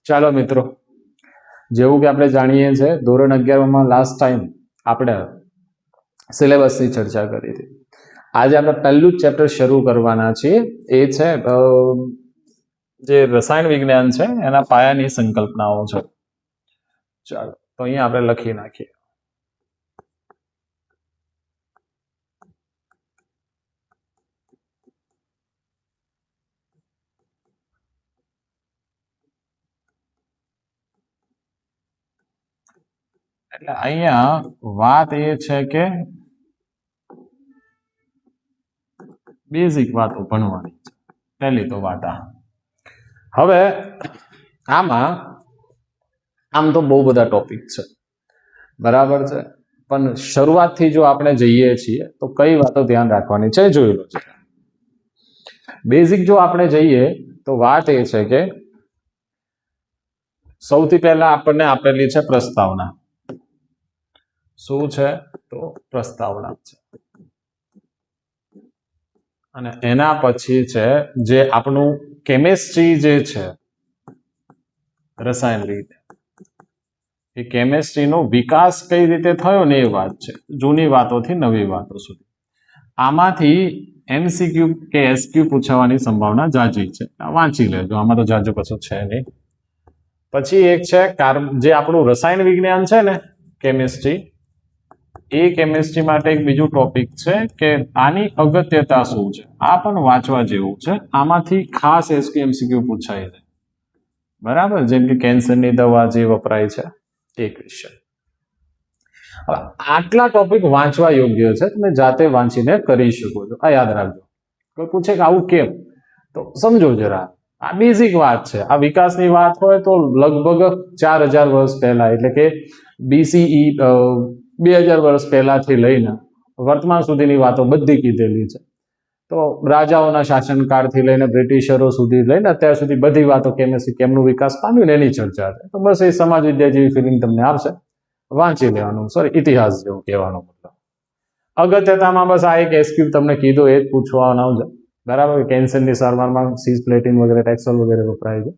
ચાલો મિત્રો, જેવું કે આપણે જાણીએ છીએ ધોરણ 11 માં લાસ્ટ ટાઈમ આપણે સિલેબસની ચર્ચા કરી હતી. આજે આપણે પહેલું જ ચેપ્ટર શરૂ કરવાના છીએ. એ છે જે રસાયણ વિજ્ઞાન છે એના પાયાની સંકલ્પનાઓ છે. ચાલો તો અહીંયા આપણે લખી નાખીએ. એટલે અહીંયા વાત એ છે કે બેઝિક વાતો ભણવાની છે. પહેલી તો વાત આ. હવે આમાં આમ તો બહુ બધા ટોપિક છે, બરાબર છે, પણ શરૂઆતથી જો આપણે જઈએ છીએ તો કઈ વાતો ધ્યાન રાખવાની છે જોઈ લો છે. બેઝિક જો આપણે જઈએ તો વાત એ છે કે સૌથી પહેલા આપણને આપેલી છે પ્રસ્તાવના. શું છે? તો પ્રસ્તાવના છે. અને એના પછી છે જે આપણું કેમેસ્ટ્રી જે છે, રસાયણ વિજ્ઞાન, એ કેમેસ્ટ્રીનો વિકાસ કઈ રીતે થયો ને એ વાત છે, જૂની વાતોથી નવી વાતો સુધી. આમાંથી એમસીક્યુ કે એસક્યુ પૂછવાની સંભાવના જાજી છે, વાંચી લેજો, આમાં તો જાજુ કશું છે નહીં. પછી એક છે જે આપણું રસાયણ વિજ્ઞાન છે ને, કેમેસ્ટ્રી, એ કેમેસ્ટ્રી માટે એક બીજું ટોપિક છે કે આની અગત્યતા શું છે. આ પણ વાંચવા જેવું છે. આમાંથી ખાસ એસક્યુ એમસીક્યુ પૂછાય છે, બરાબર, જેમ કે કેન્સરની દવા જે વપરાય છે એ ક્વેશ્ચન. હવે આટલા ટોપિક વાંચવા યોગ્ય છે, તમે જાતે વાંચીને કરી શકો છો. આ યાદ રાખજો. કોઈ પૂછે કે આવું કેમ, તો સમજો જરા. આ બેઝિક વાત છે. આ વિકાસની વાત હોય તો લગભગ 4000 વર્ષ પહેલા, એટલે કે બીસીઈ 2000 વર્ષ પહેલાથી લઈને વર્તમાન સુધીની વાતો બધી કીધેલી છે. તો રાજાઓના શાસનકાળથી લઈને બ્રિટિશરો સુધી લઈને અત્યાર સુધી બધી વાતો કેમનું વિકાસ પામ્યું ને એની ચર્ચા છે. તો બસ એ સમાજ વિદ્યા જેવી ફિલિંગ તમને આવશે, વાંચી લેવાનું. સોરી, ઇતિહાસ જેવું કહેવાનો મતલબ. અગત્યતામાં બસ આ એક એસક્યુ તમને કીધું એ જ પૂછવાનો છે, બરાબર. કેન્સરની સારવારમાં સિસ્પ્લેટિન વગેરે, ટેક્સોલ વગેરે વપરાય છે.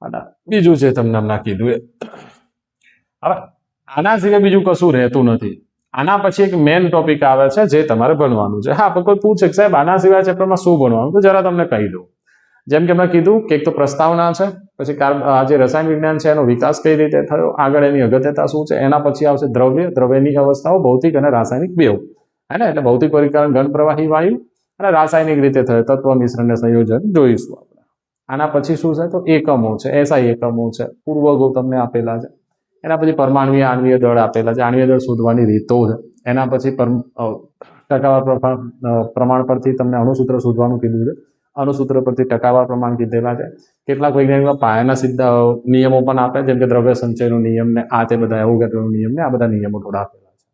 અને બીજું છે તમને હમણાં કીધું એ. હવે આના સિવાય બીજું કશું રહેતું નથી. આના પછી એક મેઇન ટોપિક આવે છે જે તમારે ભણવાનું છે. હા, પણ કોઈ પૂછે સાહેબ આના સિવાય ચેપ્ટરમાં શું ભણવાનું, તો જરા તમને કહી દઉં. જેમ કે મેં કીધું કે એક તો પ્રસ્તાવના છે, પછી આ જે રસાયણ વિજ્ઞાન છે એનો વિકાસ કઈ રીતે થયો, આગળ એની અગત્યતા શું છે, એના પછી આવશે દ્રવ્યની અવસ્થાઓ, ભૌતિક અને રાસાયણિક બેઉ, હે ને. એટલે ભૌતિક પરિકરણ, ઘન પ્રવાહી વાયુ, અને રાસાયણિક રીતે થયો તત્વ મિશ્રણ ને સંયોજન જોઈશું આપણે. આના પછી શું છે તો એકમો છે, એસઆઈ એકમો છે, પૂર્વગો તમને આપેલા છે. એના પછી પરમાણુય આણ્વીય દળ આપેલા છે, આણ્વીય દળ શોધવાની રીતો છે. એના પછી ટકાવાર પ્રમાણ પરથી તમને અણુસૂત્ર શોધવાનું કીધું છે. અણુસૂત્ર પરથી ટકાવાર પ્રમાણ કીધેલા છે. કેટલાક વૈજ્ઞાનિકો પાયાના સીધા નિયમો પણ આપે, જેમ કે દ્રવ્ય સંચયનો નિયમ ને આ તે બધા એવોગાડ્રોનો નિયમ ને આ બધા નિયમો થોડા આપેલા છે.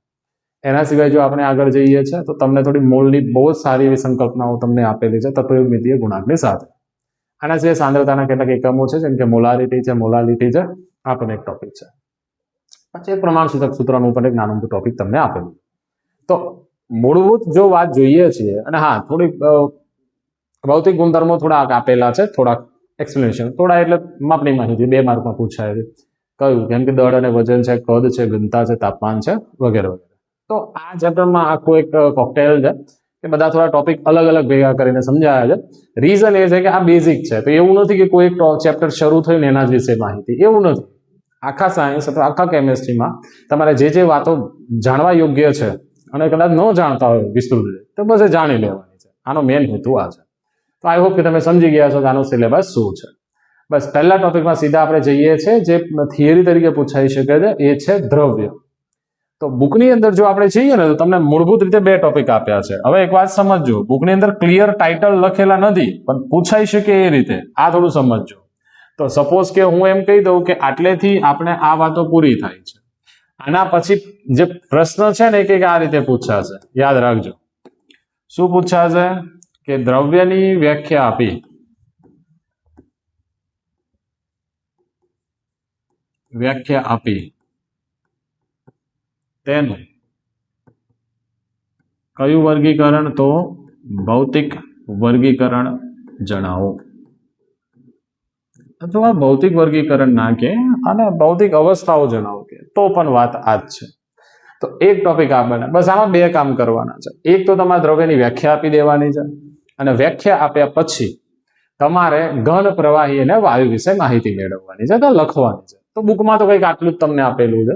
એના સિવાય જો આપણે આગળ જઈએ છીએ તો તમને થોડી મોલની બહુ જ સારી એવી સંકલ્પનાઓ તમને આપેલી છે તત્વયુગમિતીય ગુણાંકની સાથે. આના સિવાય સાંદ્રતાના કેટલાક એકમો છે, જેમ કે મોલારિટી છે, મોલાલિટી છે, આ પણ એક ટોપિક છે. પછી પ્રમાણસૂચક સૂત્રનું પણ એક નાનું ટોપિક તમને આપેલું. તો મૂળભૂત જો વાત જોઈએ છીએ, અને હા થોડીક ભૌતિક ગુણધર્મો થોડાક આપેલા છે, થોડાક એક્સપ્લેનેશન, થોડા એટલે માપની માહિતી 2 માર્કમાં પૂછાય છે. કયું? કેમ કે દળ અને વજન છે, કદ છે, ઘનતા છે, તાપમાન છે, વગેરે વગેરે. તો આ ચેપ્ટરમાં આખું એક કોકટેલ છે કે બધા થોડા ટોપિક અલગ અલગ ભેગા કરીને સમજાયા છે. રીઝન એ છે કે આ બેઝિક છે, તો એવું નથી કે કોઈ એક ચેપ્ટર શરૂ થયું ને એના જ વિશે માહિતી, એવું નથી. આખા સાયન્સ અથવા આખા કેમેસ્ટ્રીમાં તમારે જે વાતો જાણવા યોગ્ય છે અને કદાચ ન જાણતા હોય વિસ્તૃત, તો બસ એ જાણી લેવાની છે. આનો મેઇન હેતુ આ છે. તો આઈ હોપ કે તમે સમજી ગયા છો કે આનો સિલેબસ શું છે. બસ પહેલા ટોપિકમાં સીધા આપણે જઈએ છીએ, જે થિયરી તરીકે પૂછાઈ શકે છે, એ છે દ્રવ્ય. તો બુકની અંદર જો આપણે જઈએ ને તો તમને મૂળભૂત રીતે 2 ટોપિક આપ્યા છે. હવે એક વાત સમજજો, બુકની અંદર ક્લિયર ટાઇટલ લખેલા નથી, પણ પૂછાઈ શકે એ રીતે આ થોડું સમજજો. તો સપોઝ કે હું એમ કહી દઉં કે આટલેથી આપણે આ વાતો પૂરી થાય છે. આના પછી જે પ્રશ્ન છે ને કે આ રીતે પૂછાશે, યાદ રાખજો. શું પૂછાશે? કે દ્રવ્યની વ્યાખ્યા આપી, તેનું કયું વર્ગીકરણ? તો ભૌતિક વર્ગીકરણ જણાવો. અથવા ભૌતિક વર્ગીકરણ ના કે અને ભૌતિક અવસ્થાઓ જણાવો કે તો પણ વાત આ જ છે. તો એક ટોપિક આ બને, બસ આમાં બે કામ કરવાના છે. એક તો તમારે દ્રવ્યની વ્યાખ્યા આપી દેવાની છે અને વ્યાખ્યા આપ્યા પછી તમારે ઘન, પ્રવાહી અને વાયુ વિશે માહિતી મેળવવાની છે, તો લખવાની છે. તો બુકમાં તો કંઈક આટલું જ તમને આપેલું છે,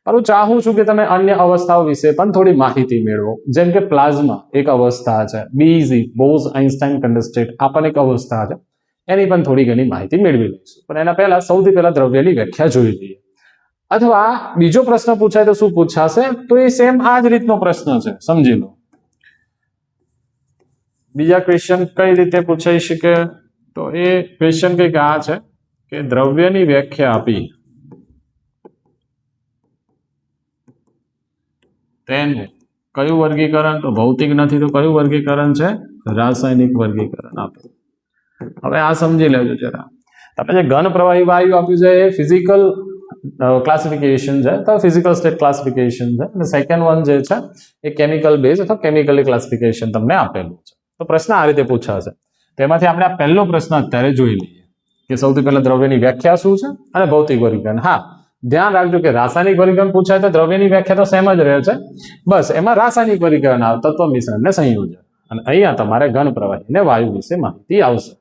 પણ હું ચાહું છું કે તમે અન્ય અવસ્થાઓ વિશે પણ થોડી માહિતી મેળવો. જેમ કે પ્લાઝ્મા એક અવસ્થા છે, બીઝી બોઝ આઇન્સ્ટાઇન કન્ડેન્સેટ આ પણ એક અવસ્થા છે, એની પણ થોડી ઘણી માહિતી મેળવી લઈશું. પણ એના પહેલા સૌથી પહેલા દ્રવ્યની વ્યાખ્યા જોઈ લઈએ. અથવા બીજો પ્રશ્ન પૂછાય તો શું પૂછાશે, તો એ સેમ આ જ રીતનો પ્રશ્ન છે, સમજી લો. બીજા ક્વેશ્ચન કઈ રીતે પૂછાઈ શકે, તો એ ક્વેશ્ચન કંઈક આ છે કે દ્રવ્યની વ્યાખ્યા આપી તેનું કયું વર્ગીકરણ, તો ભૌતિક નથી તો કયું વર્ગીકરણ છે, રાસાયણિક વર્ગીકરણ આપે. હવે આ સમજી લેજો જરા. તમે જે ઘન, પ્રવાહી, વાયુ આપ્યું છે એ ફિઝિકલ ક્લાસિફિકેશન છે, તો ફિઝિકલ સ્ટેટ ક્લાસિફિકેશન છે. અને સેકન્ડ વન જે છે એ કેમિકલ બેઝ અથવા કેમિકલી ક્લાસિફિકેશન તમને આપેલું છે. તો પ્રશ્ન આ રીતે પૂછાશે. તેમાંથી આપણે આ પહેલો પ્રશ્ન અત્યારે જોઈ લઈએ કે સૌથી પહેલા દ્રવ્યની વ્યાખ્યા શું છે અને ભૌતિક વર્ગીકરણ. હા, ધ્યાન રાખજો કે રાસાયણિક વર્ગીકરણ પૂછાય તો દ્રવ્યની વ્યાખ્યા તો સેમ જ રહે છે, બસ એમાં રાસાયણિક વર્ગીકરણ આવે, તત્વ મિશ્રણ ને સંયોજન. અને અહીંયા તમારે ઘન, પ્રવાહી અને વાયુ વિશે માહિતી આવશે.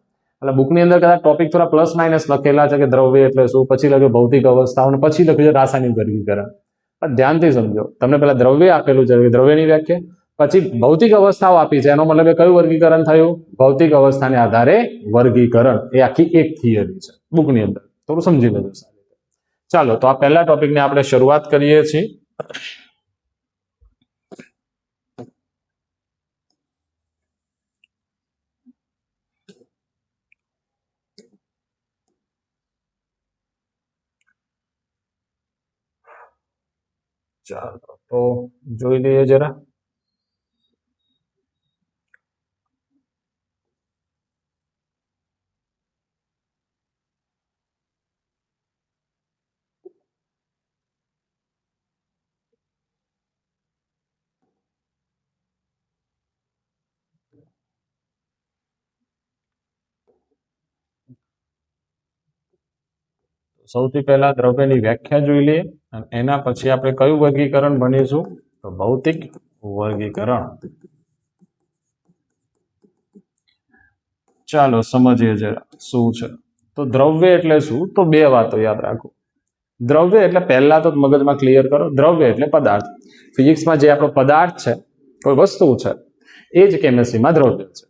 એટલે બુકની અંદર કદાચ ટોપિક થોડા પ્લસ માઇનસ લખેલા છે કે દ્રવ્ય એટલે શું, પછી લખ્યું ભૌતિક અવસ્થાઓ અને પછી લખ્યું છે રાસાયણિક વર્ગીકરણ. પણ ધ્યાનથી સમજો, તમને પેલા દ્રવ્ય આપેલું છે, દ્રવ્યની વ્યાખ્યા, પછી ભૌતિક અવસ્થાઓ આપી છે, એનો મતલબ કયું વર્ગીકરણ થયું, ભૌતિક અવસ્થાને આધારે વર્ગીકરણ. એ આખી એક થિયરી છે બુકની અંદર, થોડું સમજી લેજો. ચાલો, તો આ પહેલા ટોપિકની આપણે શરૂઆત કરીએ છીએ. ચાલો તો જોઈ લઈએ જરા. સૌથી પહેલા દ્રવ્યની વ્યાખ્યા જોઈ લઈએ અને એના પછી આપણે કયું વર્ગીકરણ ભણીશું, તો ભૌતિક વર્ગીકરણ. ચાલો સમજીએ જરા શું છે. તો દ્રવ્ય એટલે શું, તો બે વાતો યાદ રાખો. દ્રવ્ય એટલે પહેલા તો મગજમાં ક્લિયર કરો, દ્રવ્ય એટલે પદાર્થ. ફિઝિક્સમાં જે આપણો પદાર્થ છે, કોઈ વસ્તુ છે, એ જ કેમિસ્ટ્રીમાં દ્રવ્ય છે.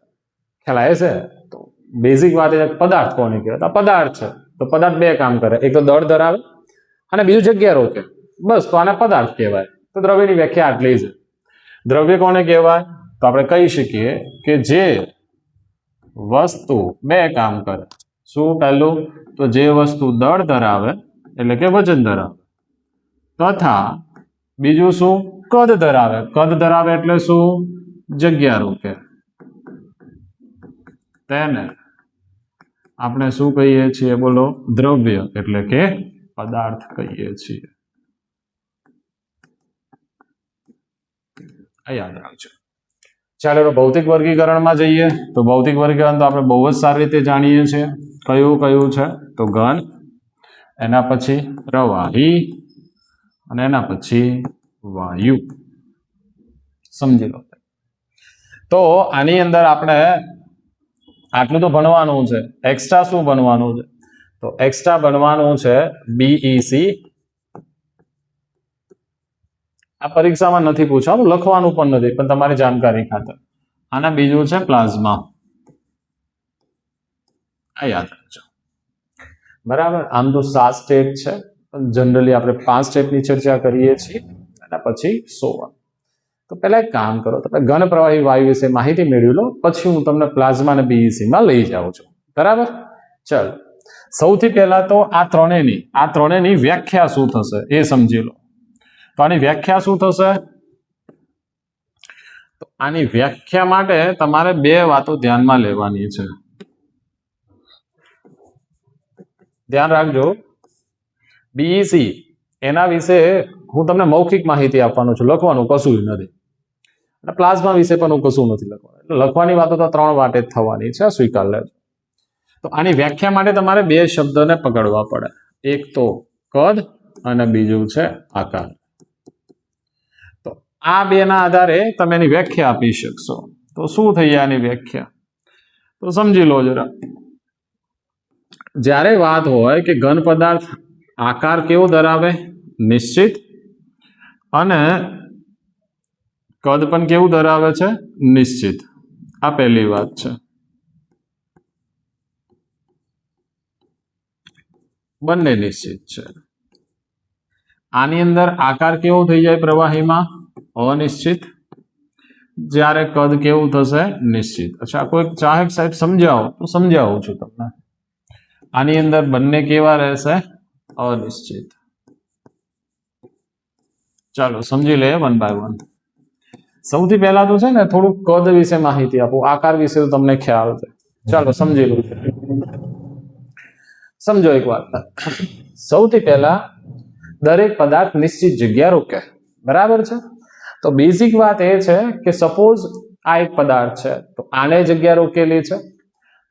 ખ્યાલ આવે છે? તો બેઝિક વાત એ પદાર્થ કોને કહેવાય, પદાર્થ છે. તો પદાર્થ બે કામ કરે, એક તો દળ ધરાવે અને બીજું જગ્યા રોકે, બસ તો આને પદાર્થ કહેવાય. તો દ્રવ્યની વ્યાખ્યા આટલી છે. દ્રવ્ય કોને કહેવાય, તો આપણે કહી શકીએ કે જે વસ્તુ બે કામ કરે. શું પહેલું, તો જે વસ્તુ દળ ધરાવે એટલે કે વજન ધરાવે, તથા બીજું શું, કદ ધરાવે. કદ ધરાવે એટલે શું, જગ્યા રોકે. તેને આપણે શું કહીએ છીએ, બોલો, દ્રવ્ય એટલે કે પદાર્થ કહીએ છીએ. યાદ રાખજો. ચાલો ભૌતિક વર્ગીકરણમાં જઈએ. તો ભૌતિક વર્ગીકરણ તો આપણે બહુ જ સારી રીતે જાણીએ છીએ. કયું કયું છે, તો ઘન, એના પછી પ્રવાહી અને એના પછી વાયુ. સમજી લો. તો આની અંદર આપણે આટલું તો ભણવાનું છે. એક્સ્ટ્રા શું ભણવાનું છે, તો એક્સ્ટ્રા ભણવાનું છે બીઈસી. આ પરીક્ષામાં નથી પૂછવાનું, લખવાનું પણ નથી, પણ તમારી જાણકારી ખાતર. અને બીજું છે પ્લાઝ્મા. આ યાદ રાખજો, બરાબર. આમ તો 7 સ્ટેપ છે, પણ જનરલી આપણે 5 સ્ટેપની ચર્ચા કરીએ છીએ અને પછી 100. તો પહેલા એક કામ કરો, તમે ઘન, પ્રવાહી, વાયુ વિશે માહિતી મેળવી લો, પછી હું તમને પ્લાઝ્મા અને બીઈસી માં લઈ જાઉં છું, બરાબર. ચાલો, સૌથી પહેલા તો આ ત્રણેયની વ્યાખ્યા શું થશે એ સમજી લો. તો આની વ્યાખ્યા શું થશે, તો આની વ્યાખ્યા માટે તમારે બે વાતો ધ્યાનમાં લેવાની છે. ધ્યાન રાખજો, બીઈસી એના વિશે હું તમને મૌખિક માહિતી આપવાનો છું, લખવાનું કશું નથી. અને પ્લાઝ્મા વિશે પણ હું કશું નથી લખવાનું. એટલે લખવાની વાતો તો 3 વાટે જ થવાની છે, સ્વીકાર લેજો. તો આની વ્યાખ્યા માટે તમારે બે શબ્દોને પકડવા પડે, એક તો કદ અને બીજું છે આકાર. તો આ બે ના આધારે તમે એની વ્યાખ્યા આપી શકશો. તો શું થઈ આની વ્યાખ્યા? તો સમજી લો જરા. જ્યારે વાત હોય કે ઘન પદાર્થ આકાર કેવો ધરાવે? નિશ્ચિત. અને કદ પણ કેવું ધરાવે છે? નિશ્ચિત. આ પહેલી વાત છે. બંને નિશ્ચિત છે. આની અંદર આકાર કેવો થઈ જાય પ્રવાહીમાં? અનિશ્ચિત. જ્યારે કદ કેવું થશે? નિશ્ચિત. અચ્છા, કોઈ ચાહે સાહેબ સમજાવો તો સમજાવું છું તમને. આની અંદર બંને કેવા રહેશે? અનિશ્ચિત. ચાલો સમજી લઈએ વન બાય વન. સૌથી પહેલા તો છે ને થોડું કદ વિશે માહિતી આપું, આકાર વિશે તો તમને ખ્યાલ છે. ચાલો સમજી લો. સમજો એક વાત. સૌથી પહેલા દરેક પદાર્થ નિશ્ચિત જગ્યા રોકે, બરાબર છે? તો બેઝિક વાત એ છે કે સપોઝ આ એક પદાર્થ છે, તો આને જગ્યા રોકેલી છે,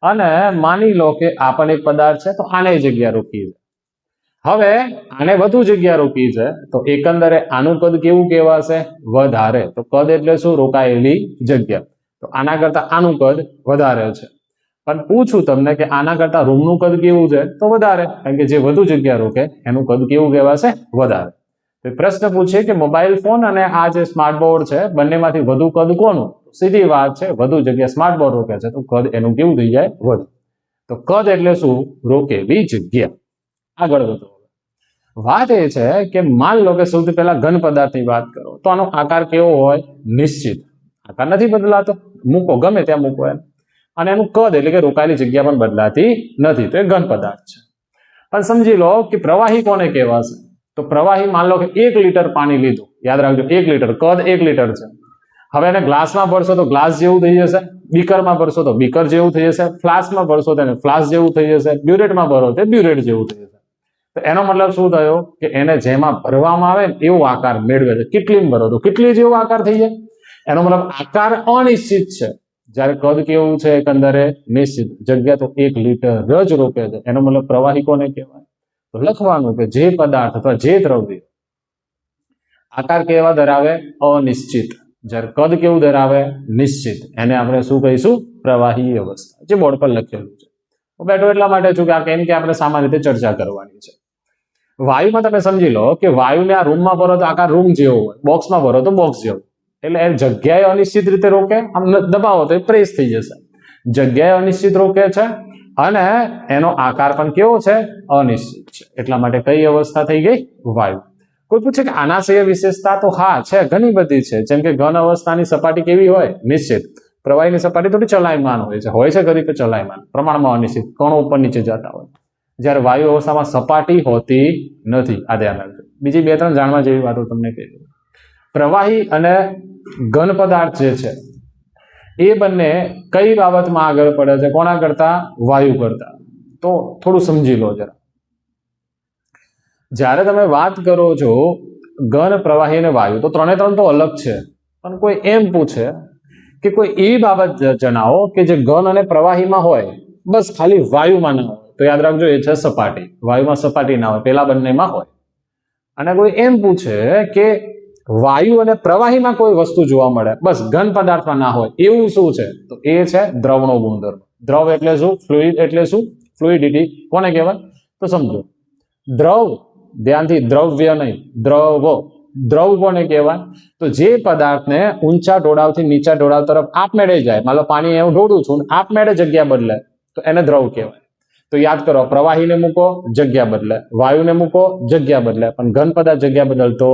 અને માની લો કે આ પણ એક પદાર્થ છે, તો આને જગ્યા રોકી છે. હવે આને વધુ જગ્યા રોકી છે, તો એકંદરે આનું કદ કેવું કહેવાશે? વધારે. તો કદ એટલે શું? રોકાયેલી જગ્યા. તો આના કરતા આનું કદ વધારે છે. પણ પૂછું તમને કે આના કરતા રૂમનું કદ કેવું છે? તો વધારે, કારણ કે જે વધુ જગ્યા રોકે એનું કદ કેવું કહેવાશે? વધારે. તો પ્રશ્ન પૂછે કે મોબાઈલ ફોન અને આ જે સ્માર્ટ બોર્ડ છે, બંનેમાંથી વધુ કદ કોનું? સીધી વાત છે, વધુ જગ્યા સ્માર્ટ બોર્ડ રોકે છે, તો કદ એનું કેવું થઈ જાય? વધુ. તો કદ એટલે શું? રોકેલી જગ્યા. આગળ વધો. વાત એ છે કે માન લો કે સૌથી પહેલા ઘન પદાર્થની વાત કરો, તો આનો આકાર કેવો હોય? નિશ્ચિત. આકાર નથી બદલાતો, મૂકો ગમે ત્યાં મૂકો એમ. અને એનું કદ એટલે કે રોકાયેલી જગ્યા પણ બદલાતી નથી, તો એ ઘન પદાર્થ છે. પણ સમજી લો કે પ્રવાહી કોને કહેવાશે? તો પ્રવાહી માન લો કે 1 લીટર પાણી લીધું, યાદ રાખજો 1 લીટર, કદ 1 લીટર છે. હવે એને ગ્લાસમાં ભરશો તો ગ્લાસ જેવું થઈ જશે, બીકરમાં ભરશો તો બીકર જેવું થઈ જશે, ફ્લાસ્કમાં ભરશો તો એને ફ્લાસ્ક જેવું થઈ જશે, બ્યુરેટમાં ભરો તો બ્યુરેટ જેવું થઈ જશે. તો એનો મતલબ શું થયો? કે એને જેમાં ભરવામાં આવે ને એવો આકાર મેળવે છે. કેટલીમાં ભરો તો કેટલી જેવો આકાર થઈ જાય. એનો મતલબ આકાર અનિશ્ચિત છે, જ્યારે કદ કેવું છે? એકંદરે નિશ્ચિત. જગ્યા તો 1 લીટર જ રોકે છે. એનો મતલબ પ્રવાહી કોને કહેવાય? તો લખવાનું કે જે પદાર્થ અથવા જે દ્રવ્ય આકાર કેવા ધરાવે? અનિશ્ચિત. જ્યારે કદ કેવું ધરાવે? નિશ્ચિત. એને આપણે શું કહીશું? પ્રવાહી અવસ્થા. જે બોર્ડ પર લખેલું છે. હું બેઠો એટલા માટે છું કે કેમ કે આપણે સામાન્ય રીતે ચર્ચા કરવાની છે. વાયુમાં તમે સમજી લો કે વાયુને આ રૂમમાં ભરો તો આકાર રૂમ જેવો હોય, બોક્સમાં ભરો તો બોક્સ જેવો. એટલે એ જગ્યાએ અનિશ્ચિત રીતે રોકે, આમ દબાવો તો એ પ્રેસ થઈ જશે. જગ્યાએ અનિશ્ચિત રોકે છે અને એનો આકાર પણ કેવો છે? અનિશ્ચિત છે. એટલા માટે કઈ અવસ્થા થઈ ગઈ? વાયુ. કોઈ પૂછે કે આનાશય વિશેષતા, તો હા છે, ઘણી બધી છે. જેમ કે ઘન અવસ્થાની સપાટી કેવી હોય? નિશ્ચિત. પ્રવાહીની સપાટી થોડી ચલાયમાન હોય છે ખરી, તો ચલાયમાન, પ્રમાણમાં અનિશ્ચિત, કણો ઉપર નીચે જતા હોય. જ્યારે વાયુ અવસ્થામાં સપાટી હોતી નથી. આ ધ્યાન રાખજો. બીજી 2-3 જાણવા જેવી વાતો તમને કહી દઉં. પ્રવાહી અને ઘન પદાર્થ જે છે એ બંને કઈ બાબતમાં આગળ પડે છે? કોના કરતા? વાયુ કરતા. તો થોડું સમજી લો જરા. જ્યારે તમે વાત કરો છો ઘન, પ્રવાહી અને વાયુ, તો 3 તો અલગ છે. પણ કોઈ એમ પૂછે કે કોઈ એવી બાબત જણાવો કે જે ઘન અને પ્રવાહીમાં હોય, બસ ખાલી વાયુમાં ના હોય, તો યાદ રાખજો એ છે સપાટી. વાયુમાં સપાટી ના હોય, પેલા બંનેમાં હોય. અને કોઈ એમ પૂછે કે વાયુ અને પ્રવાહીમાં કોઈ વસ્તુ જોવા મળે, બસ ઘન પદાર્થમાં ના હોય, એવું શું છે? તો એ છે દ્રવનો ગુણધર્મ. દ્રવ એટલે શું? ફ્લુઇડ એટલે શું? ફ્લુઇડિટી કોને કહેવાય? તો સમજો. દ્રવ, ધ્યાનથી, દ્રવ્ય નહીં, દ્રવ. દ્રવ કોને કહેવાય? તો જે પદાર્થને ઊંચા ઢોળાવથી નીચા ઢોળાવ તરફ આપમેળે જાય, માનો પાણી હું ઢોળું છું, આપમેળે જગ્યા બદલે, તો એને દ્રવ કહેવાય. તો યાદ કરો, પ્રવાહીને મૂકો, જગ્યા બદલે, વાયુને મૂકો, જગ્યા બદલે, પણ ઘન પદાર્થ જગ્યા બદલતો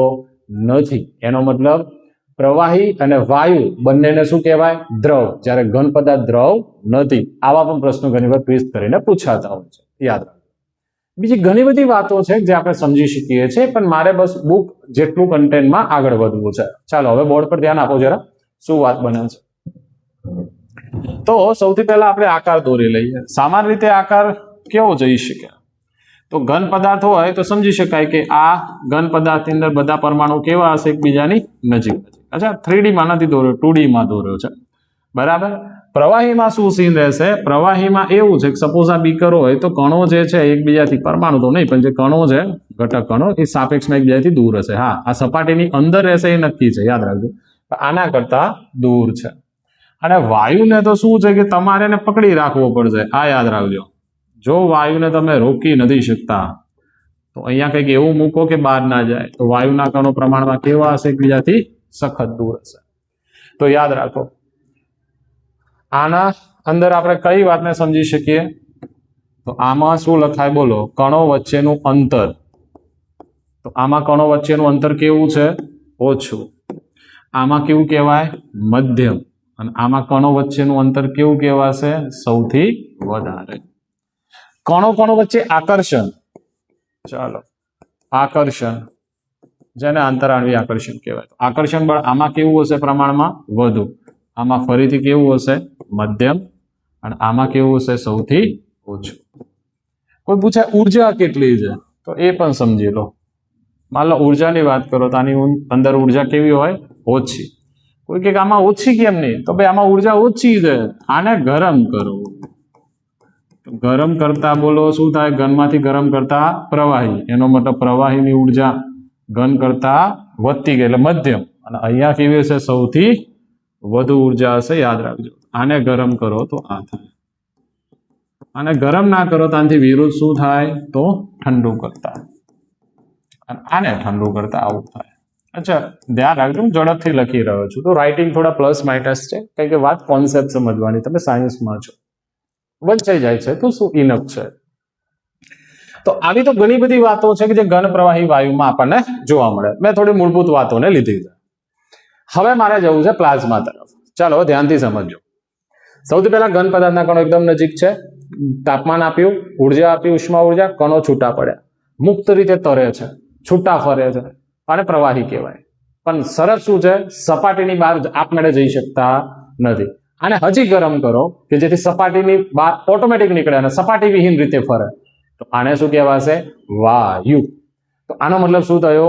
નથી. એનો મતલબ પ્રવાહી અને વાયુ બંનેને શું કહેવાય? દ્રવ. જ્યારે ઘન પદાર્થ દ્રવ નથી. આવા પણ પ્રશ્નો ઘણી વાર ટ્વિસ્ટ કરીને પૂછાતા હોય છે, યાદ રાખો. બીજી ઘણી બધી વાતો છે જે આપણે સમજી શકીએ છીએ, પણ મારે બસ બુક જેટલું કન્ટેન્ટમાં આગળ વધવું છે. ચાલો હવે બોર્ડ પર ધ્યાન આપો જરા, શું વાત બને છે. તો સૌથી પહેલા આપણે આકાર દોરી લઈએ. સામાન્ય રીતે આકાર કેવો જઈ શકે? તો ઘન પદાર્થ હોય તો સમજી શકાય કે આ ઘન પદાર્થની અંદર બધા પરમાણુ કેવા હશે? એકબીજાની નજીક. અચ્છા, 3D માં નથી દોર્યો, 2D માં દોર્યો છે, બરાબર. પ્રવાહીમાં શું સીન રહેશે? પ્રવાહીમાં એવું છે કે સપોઝ આ બીકર હોય તો કણો જે છે એકબીજાથી, પરમાણુ તો નહીં પણ જે કણો છે, ઘટક કણો, એ સાપેક્ષમાં એકબીજાથી દૂર હશે. હા, આ સપાટીની અંદર રહેશે એ નક્કી છે, યાદ રાખજો. આના કરતા દૂર છે. અને વાયુને તો શું છે કે તમારે એને પકડી રાખવો પડશે. આ યાદ રાખજો. જો વાયુને તમે રોકી નથી શકતા તો અહીંયા કંઈક એવું મૂકો કે બહાર ના જાય. તો વાયુના કણો પ્રમાણમાં કેવા હશે? એકબીજાથી સખત દૂર હશે. તો યાદ રાખો. આના અંદર આપણે કઈ વાતને સમજી શકીએ? તો આમાં શું લખાય બોલો? કણો વચ્ચેનું અંતર. તો આમાં કણો વચ્ચેનું અંતર કેવું છે? ઓછું. આમાં કેવું કહેવાય? મધ્યમ. અને આમાં કણો વચ્ચેનું અંતર કેવું કહેવાશે? સૌથી વધારે. કણો વચ્ચે આકર્ષણ, ચાલો આકર્ષણ, જેને આંતરાણવી આકર્ષણ કહેવાય. આકર્ષણ બળ આમાં કેવું હશે? પ્રમાણમાં વધુ. આમાં ફરીથી કેવું હશે? મધ્યમ. અને આમાં કેવું હશે? સૌથી ઓછું. કોઈ પૂછે ઉર્જા કેટલી છે, તો એ પણ સમજી લો. માન લો ઉર્જાની વાત કરો તો આની અંદર ઉર્જા કેવી હોય? ઓછી. કોઈ કે આમાં ઓછી કેમ નહીં? તો ભાઈ આમાં ઉર્જા ઓછી છે, આને ગરમ કરો. ગરમ કરતા બોલો શું થાય? ઘનમાંથી ગરમ કરતા પ્રવાહી. એનો મતલબ પ્રવાહીની ઉર્જા ઘન કરતા વધતી ગઈ, એટલે મધ્યમ. અને અહીંયા કેવી હશે? સૌથી વધુ ઉર્જા હશે. યાદ રાખજો. આને ગરમ કરો તો આ થાય. આને ગરમ ના કરો તો આનાથી વિરુદ્ધ શું થાય? તો ઠંડુ કરતા. આને ઠંડુ કરતા આવું થાય. અચ્છા, ધ્યાન રાખજો. હું ઝડપથી લખી રહ્યો છું તો રાઇટિંગ થોડા પ્લસ માઇનસ છે, કારણ કે વાત કોન્સેપ્ટ સમજવાની. તમે સાયન્સમાં છો, વંચાઈ જાય છે તો શું ઇનફ છે. તો આવી તો ઘણી બધી વાતો છે કે જે ઘન પ્રવાહી વાયુમાં આપણને જોવા મળે. મેં થોડી મૂળભૂત વાતોને લીધી છે. હવે મારે જવું છે પ્લાઝ્મા તરફ. ચાલો ધ્યાનથી સમજો. સૌથી પહેલા ઘન પદાર્થના કણો એકદમ નજીક છે. તાપમાન આપ્યું, ઉર્જા આપી, ઉષ્મા ઉર્જા, કણો છૂટા પડ્યા, મુક્ત રીતે તરે છે, છૂટા ફરે છે, અને પ્રવાહી કહેવાય. પણ શરત શું છે? સપાટીની બહાર આપમેળે જઈ શકતા નથી. આને હજી ગરમ કરો કે જેથી સપાટીની બહાર ઓટોમેટિક નીકળે અને સપાટી વિહીન રીતે ફરે. તો આને શું કહેવાશે? વાયુ. તો આનો મતલબ શું થયો?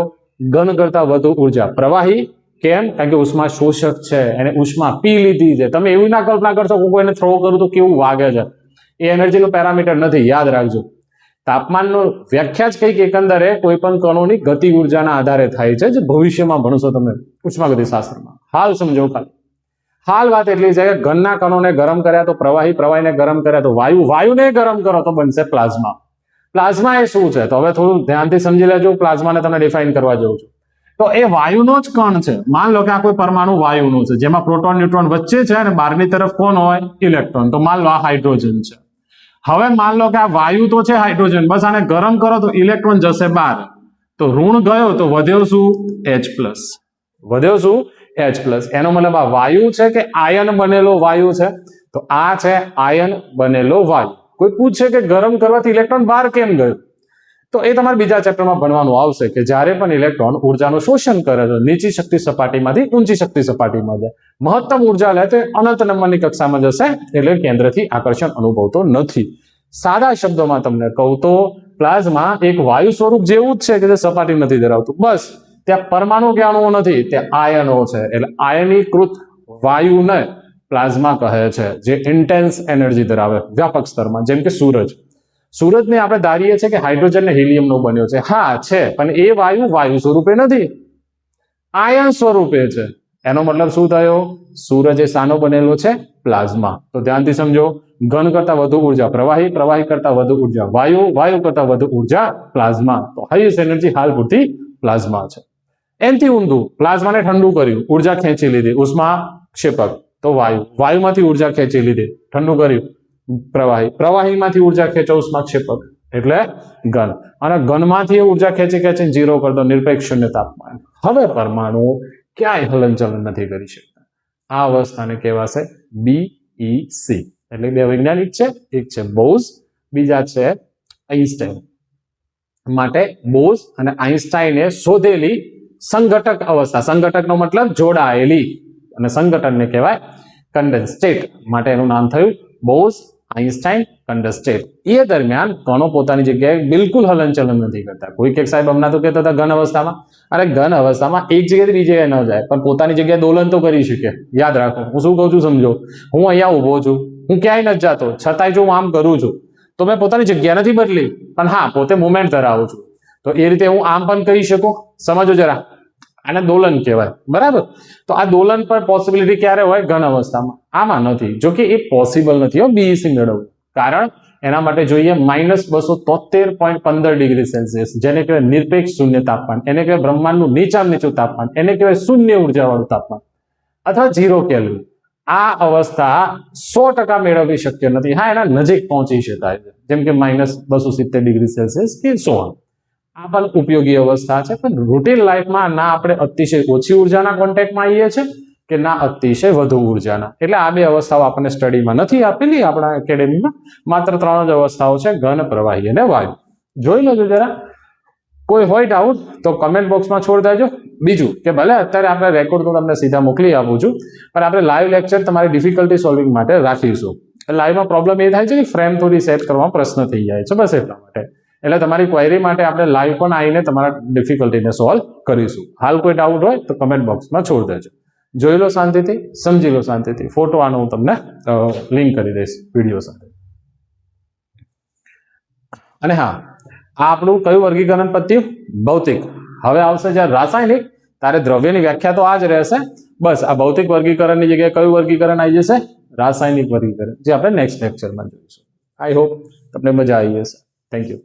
ઘન કરતા વધુ ઉર્જા પ્રવાહી. કેમ? કારણ કે ઉષ્મા શોષક છે, એને ઉષ્મા પી લીધી છે. તમે એવી ના કલ્પના કરશો કે કોઈને થ્રો કરું તો કેવું વાગે છે. એ એનર્જીનું પેરામીટર નથી, યાદ રાખજો. તાપમાનનો વ્યાખ્યા જ કંઈક એકંદરે કોઈ પણ કણોની ગતિ ઉર્જાના આધારે થાય છે, જે ભવિષ્યમાં ભણશો તમે ઉષ્માગતિ શાસ્ત્રમાં. હાલ સમજો ખાલી. હાલ વાત એટલી છે કે ઘનના કણોને ગરમ કર્યા તો પ્રવાહી, પ્રવાહીને ગરમ કર્યા તો વાયુ, વાયુને ગરમ કરો તો બનશે પ્લાઝ્મા. પ્લાઝ્મા એ શું છે? તો હવે થોડું ધ્યાનથી સમજી લેજો. પ્લાઝમાને તમે ડિફાઇન કરવા જઉં છું તો એ વાયુનો જ કણ છે. માન લો કે આ કોઈ પરમાણુ વાયુનું છે, જેમાં પ્રોટોન ન્યુટ્રોન વચ્ચે છે અને બહારની તરફ કોણ હોય? ઇલેક્ટ્રોન. તો માન લો આ હાઇડ્રોજન છે. હવે માન લો કે આ વાયુ તો છે હાઇડ્રોજન, બસ આને ગરમ કરો તો ઇલેક્ટ્રોન જશે બહાર. તો ઋણ ગયો તો વધ્યો શું? H+. વધ્યો શું? H+. એનો મતલબ આ વાયુ છે કે આયન બનેલો વાયુ છે? તો આ છે આયન બનેલો વાયુ. કોઈ પૂછે કે ગરમ કરવાથી ઇલેક્ટ્રોન બહાર કેમ ગયો? તો એ તમારે બીજા ચેપ્ટરમાં ભણવાનું આવશે કે જ્યારે પણ ઇલેક્ટ્રોન ઉર્જાનું શોષણ કરે છે, નીચી શક્તિ સપાટીમાંથી ઊંચી શક્તિ સપાટીમાં જાય, મહત્તમ ઉર્જા લે તો અનંત નંબરની કક્ષામાં જશે, એટલે કેન્દ્રથી આકર્ષણ અનુભવતો નથી. સાદા શબ્દોમાં તમને કહું તો પ્લાઝ્મા એક વાયુ સ્વરૂપ જેવું જ છે કે જે સપાટી નથી ધરાવતું. બસ ત્યાં પરમાણુ કે અણુઓ નથી, ત્યાં આયનો છે. એટલે આયનીકૃત વાયુને પ્લાઝ્મા કહે છે, જે ઇન્ટેન્સ એનર્જી ધરાવે વ્યાપક સ્તરમાં. જેમ કે સૂરજને આપણે ધારીએ છીએ કે હાઇડ્રોજન ને હિલિયમનો બન્યો છે. હા છે, પણ એ વાયુ સ્વરૂપે નથી, આયન સ્વરૂપે છે. એનો મતલબ શું થયો? સૂરજ એ શાનો બનેલો છે? પ્લાઝ્મા. તો ધ્યાનથી સમજો. ઘન કરતા વધુ ઉર્જા પ્રવાહી, પ્રવાહી કરતા વધુ ઉર્જા વાયુ, વાયુ કરતા વધુ ઉર્જા પ્લાઝ્મા. તો હાઈએસ્ટ એનર્જી હાલ પૂરતી પ્લાઝ્મા છે. એનથી ઊંધું, પ્લાઝમાને ઠંડુ કર્યું, ઉર્જા ખેંચી લીધી, ઉષ્મા ક્ષેપક. તો વાયુમાંથી ઉર્જા ખેંચી લીધી, ઠંડુ કર્યું, પ્રવાહી, પ્રવાહીમાંથી ઉર્જા ખેંચો, ઉષ્મા ક્ષેપક, એટલે ઘન. અને ઘનમાંથી ઉર્જા ખેંચીને 0 કરી દો, નિરપેક્ષ શૂન્ય તાપમાન. હવે પરમાણુઓ ક્યાંય હલનચલન નથી કરી શકતા. આ અવસ્થાને કહેવાશે BEC. એટલે બે વૈજ્ઞાનિક છે, એક છે બોઝ, બીજા છે આઈન્સ્ટાઈન. માટે બોઝ અને આઈન્સ્ટાઈને શોધેલી સંઘટક અવસ્થા. સંઘટકનો મતલબ જોડાયેલી, અને સંઘટનને કહેવાય કન્ડેન્સ સ્ટેટ. માટે એનું નામ થયું બોઝ આઇન્સ્ટાઇન કન્ડસ્ટેડ. એ દરમિયાન કણો પોતાની જગ્યાએ બિલકુલ હલનચલન નથી કરતા. કોઈ એક સાહેબ હમણાં તો કહેતા હતા ઘન અવસ્થામાં, અરે ઘન અવસ્થામાં એક જગ્યાએથી બીજી જગ્યાએ ન જાય, પણ પોતાની જગ્યાએ દોલન તો કરી શકે. યાદ રાખો, હું શું કહું છું સમજો. હું અહીંયા ઊભો છું, હું ક્યાંય નથી જતો, છતાંય જો હું આમ કરું છું તો મેં પોતાની જગ્યા નથી બદલી, પણ હા પોતે મુવમેન્ટ ધરાવું છું. તો એ રીતે હું આમ પણ કહી શકું. સમજો જરા, આને દોલન કહેવાય, બરાબર. તો આ દોલન પર પોસિબિલિટી ક્યારે હોય? ઘન અવસ્થામાં. આમાં નથી. જો કે એ પોસિબલ નથી બીઈસી મેળવવું, કારણ એના માટે જોઈએ -273.15°C, જેને કહેવાય નિરપેક્ષ શૂન્ય તાપમાન, એને કહેવાય બ્રહ્માંડનું નીચામાં નીચું તાપમાન, એને કહેવાય શૂન્ય ઉર્જાવાળું તાપમાન અથવા 0 કેલ્વિન. આ અવસ્થા 100% મેળવવી શક્ય નથી. હા, એના નજીક પહોંચી શકાય છે, જેમ કે -270°C કે 100. આ પણ ઉપયોગી અવસ્થા છે, પણ રૂટીન લાઈફમાં ના આપણે અતિશય ઓછી ઉર્જાના કોન્ટેક્ટમાં આવીએ છીએ કે ના અતિશય વધુ ઉર્જાના. એટલે આ બે અવસ્થાઓ આપણને સ્ટડીમાં નથી આપેલી આપણા એકેડેમીમાં. માત્ર 3 જ અવસ્થાઓ છે, ઘન, પ્રવાહી અને વાયુ. જોઈ લેજો જરા. કોઈ હોય ડાઉટ તો કમેન્ટ બોક્સમાં છોડ દેજો. બીજું કે ભલે અત્યારે આપણે રેકોર્ડ તો તમને સીધા મોકલી આપું છું, પણ આપણે લાઈવ લેક્ચર તમારી ડિફિકલ્ટી સોલ્વિંગ માટે રાખીશું. લાઈવમાં પ્રોબ્લેમ એ થાય છે કે ફ્રેમ થોડી સેટ કરવામાં પ્રશ્ન થઈ જાય છે, બસ એટલા માટે. એટલે તમારી ક્વેરી માટે આપણે લાઈવ પણ આવીને તમારા ડિફિકલ્ટીને સોલ્વ કરીશું. હાલ કોઈ ડાઉટ હોય તો કમેન્ટ બોક્સમાં છોડ દેજો. જોઈ લો શાંતિથી, સમજી લો શાંતિથી. ફોટો આનો હું તમને લિંક કરી દઈશ વિડીયો સાથે. અને હા, આ આપણું કયું વર્ગીકરણ પત્યું? ભૌતિક. હવે આવશે જ્યારે રાસાયણિક, ત્યારે દ્રવ્યની વ્યાખ્યા તો આ જ રહેશે. બસ આ ભૌતિક વર્ગીકરણની જગ્યાએ કયું વર્ગીકરણ આવી જશે? રાસાયણિક વર્ગીકરણ, જે આપણે નેક્સ્ટ લેક્ચરમાં જોઈશું. આઈ હોપ તમને મજા આવી હશે. Thank you.